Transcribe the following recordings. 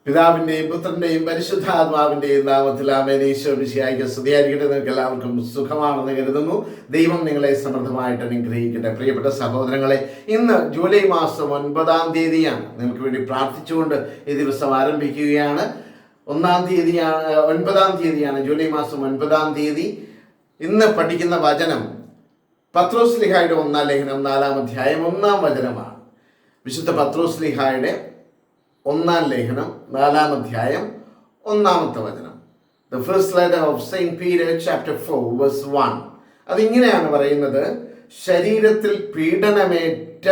പിതാവിൻ്റെയും പുത്രൻ്റെയും പരിശുദ്ധാത്മാവിൻ്റെയും നാമത്തിൽ ആമേൻ. ഈശോ മിശിഹായ്ക്ക് സ്തുതിയായിരിക്കട്ടെ. നിങ്ങൾക്ക് എല്ലാവർക്കും സുഖമാണെന്ന് കരുതുന്നു. ദൈവം നിങ്ങളെ സമൃദ്ധമായിട്ട് അനുഗ്രഹിക്കട്ടെ. പ്രിയപ്പെട്ട സഹോദരങ്ങളെ, ഇന്ന് ജൂലൈ മാസം 9-ാം തീയതിയാണ്. നിങ്ങൾക്ക് വേണ്ടി പ്രാർത്ഥിച്ചുകൊണ്ട് ഈ ദിവസം ആരംഭിക്കുകയാണ്. 9-ാം തീയതിയാണ് ജൂലൈ മാസം 9-ാം തീയതി. ഇന്ന് പഠിക്കുന്ന വചനം പത്രോസ്ലീഹായുടെ 1-ാം ലേഖനം 4-ാം അധ്യായം 1-ാം വചനമാണ്. വിശുദ്ധ പത്രോസ്ലീഹായുടെ 1-ാം ലേഖനം 4-ാം അധ്യായം 1-ാമത്തെ വചനം. The first letter of Saint Peter chapter 4 verse 1. അതിങ്ങനെയാണ് പറയുന്നത്: ശരീരത്തിൽ പീഡനമേറ്റ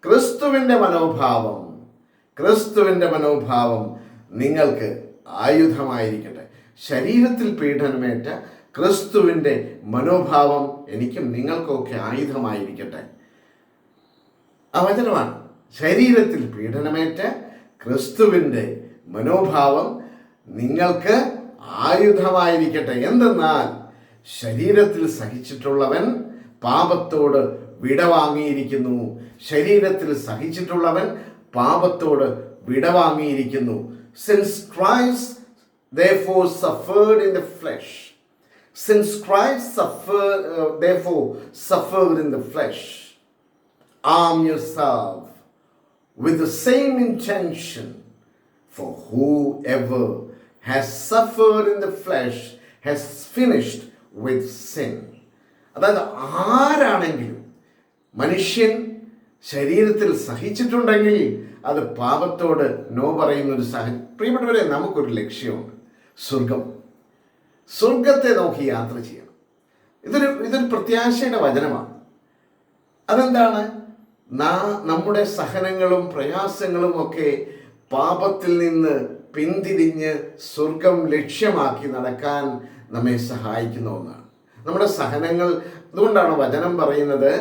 ക്രിസ്തുവിൻ്റെ മനോഭാവം നിങ്ങൾക്ക് ആയുധമായിരിക്കട്ടെ. ശരീരത്തിൽ പീഡനമേറ്റ ക്രിസ്തുവിൻ്റെ മനോഭാവം എനിക്കും നിങ്ങൾക്കൊക്കെ ആയുധമായിരിക്കട്ടെ. ആ വചനമാണ്. ശരീരത്തിൽ പീഡനമേറ്റ ക്രിസ്തുവിൻ്റെ മനോഭാവം നിങ്ങൾക്ക് ആയുധമായിരിക്കട്ടെ. എന്തെന്നാൽ ശരീരത്തിൽ സഹിച്ചിട്ടുള്ളവൻ പാപത്തോട് വിടവാങ്ങിയിരിക്കുന്നു. ശരീരത്തിൽ സഹിച്ചിട്ടുള്ളവൻ പാപത്തോട് വിടവാങ്ങിയിരിക്കുന്നു. Since Christ therefore suffered in the flesh, arm yourself with the same intention, for whoever has suffered in the flesh has finished with sin. അതായത് ആരാണെങ്കിലും മനുഷ്യൻ ശരീരത്തിൽ സഹിച്ചിട്ടുണ്ടെങ്കിൽ അത് പാപത്തോട് നോ പറയുന്നൊരു പ്രിയപ്പെട്ടവരെ, നമുക്കൊരു ലക്ഷ്യമുണ്ട്: സ്വർഗത്തെ നോക്കി യാത്ര ചെയ്യണം. ഇതൊരു പ്രത്യാശയുടെ വചനമാണ്. അതെന്താണ്? നമ്മുടെ സഹനങ്ങളും പ്രയാസങ്ങളും ഒക്കെ പാപത്തിൽ നിന്ന് പിന്തിരിഞ്ഞ് സ്വർഗം ലക്ഷ്യമാക്കി നടക്കാൻ നമ്മെ സഹായിക്കുന്ന ഒന്നാണ്. നമ്മുടെ സഹനങ്ങൾ, അതുകൊണ്ടാണ് വചനം പറയുന്നത്,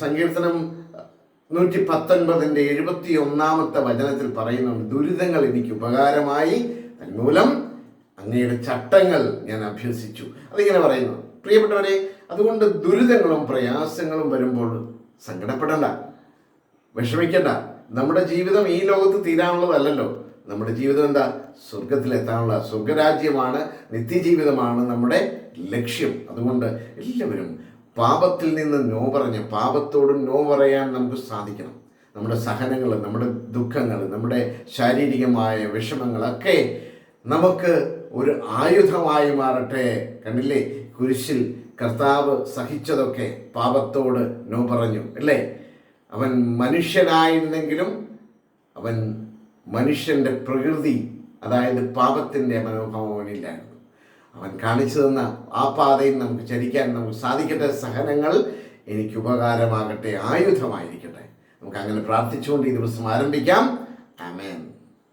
സങ്കീർത്തനം 119-ന്റെ 71-ാമത്തെ വചനത്തിൽ പറയുന്നുണ്ട്: ദുരിതങ്ങൾ എനിക്ക് ഉപകാരമായി, തന്മൂലം അങ്ങയുടെ ചട്ടങ്ങൾ ഞാൻ അഭ്യസിച്ചു. അതിങ്ങനെ പറയുന്നു. പ്രിയപ്പെട്ടവരെ, അതുകൊണ്ട് ദുരിതങ്ങളും പ്രയാസങ്ങളും വരുമ്പോൾ സങ്കടപ്പെടണ്ട, വിഷമിക്കണ്ട. നമ്മുടെ ജീവിതം ഈ ലോകത്ത് തീരാനുള്ളതല്ലല്ലോ. നമ്മുടെ ജീവിതം എന്താ? സ്വർഗത്തിലെത്താനുള്ള സ്വർഗരാജ്യമാണ്, നിത്യജീവിതമാണ് നമ്മുടെ ലക്ഷ്യം. അതുകൊണ്ട് എല്ലാവരും പാപത്തിൽ നിന്ന് നോ പറഞ്ഞ്, പാപത്തോട് നോ പറയാൻ നമുക്ക് സാധിക്കണം. നമ്മുടെ സഹനങ്ങൾ, നമ്മുടെ ദുഃഖങ്ങൾ, നമ്മുടെ ശാരീരികമായ വിഷമങ്ങളൊക്കെ നമുക്ക് ഒരു ആയുധമായി മാറട്ടെ. കണ്ടില്ലേ, കുരിശിൽ കർത്താവ് സഹിച്ചതൊക്കെ പാപത്തോട് നോ പറഞ്ഞു, അല്ലേ? അവൻ മനുഷ്യനായിരുന്നെങ്കിലും അവൻ മനുഷ്യൻ്റെ പ്രകൃതി, അതായത് പാപത്തിൻ്റെ മനോഭാവം അവനില്ലായിരുന്നു. അവൻ കാണിച്ചു തന്ന ആ പാതയിൽ നമുക്ക് ചരിക്കാൻ നമുക്ക് സാധിക്കട്ടെ. സഹനങ്ങൾ എനിക്ക് ഉപകാരമാകട്ടെ, ആയുധമായിരിക്കട്ടെ. നമുക്ക് അങ്ങനെ പ്രാർത്ഥിച്ചുകൊണ്ട് ഈ ദിവസം ആരംഭിക്കാം. ആമേൻ.